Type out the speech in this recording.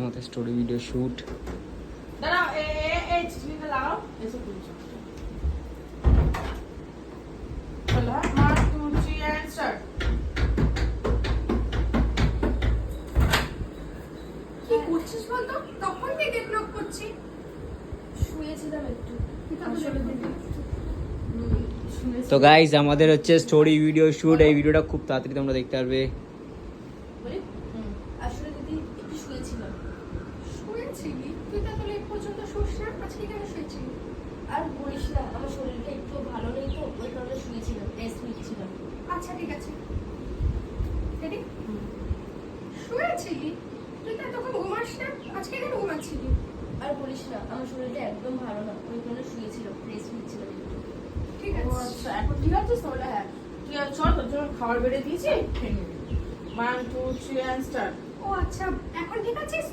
আমাদের story video shoot. দাঁড়াও, এই চিচিটা লাগাও, এসে বলছো। চলো, 1 2 3 and start. কি করছিস বলতো? তখন থেকে ব্লক করছি। শুয়েছিলাম একটু। আসলে দিদি শুনেছি। তো গাইজ আমাদের হচ্ছে স্টোরি ভিডিও শুট। এই ভিডিওটা খুব তাড়াতাড়ি তোমরা দেখতে পারবে। বলি আসলে দিদি একটু শুয়েছিলাম। শুয়েছিলি? তুই তাহলে এই পর্যন্ত শুস না, আজকে কেন শুয়েছিলি? আর বলিস না, আমার শরীরটা একটু ভালো নেই তো, ওই কারণে শুয়েছিলাম, রেস্ট নিচ্ছিলাম। আচ্ছা ঠিক আছে। রেডি? শুয়েছিলি? তুই তো তখন ঘুমাস না, আজকে কেন ঘুমাচ্ছিলি? আর বলিস না, আমার শরীরটা একদম ভালো না, ওই কারণে শুয়েছিলাম, রেস্ট নিচ্ছিলাম একটু। ঠিক ও আছে। আচ্ছা, এখন ঠিক আছে তাহলে। হ্যাঁ, তুই আর চল, তোর জন্য খাবার বেড়ে দিয়েছি, খেয়ে নিবি। 1 2 3 and start. ও আচ্ছা, এখন ঠিক আছিস?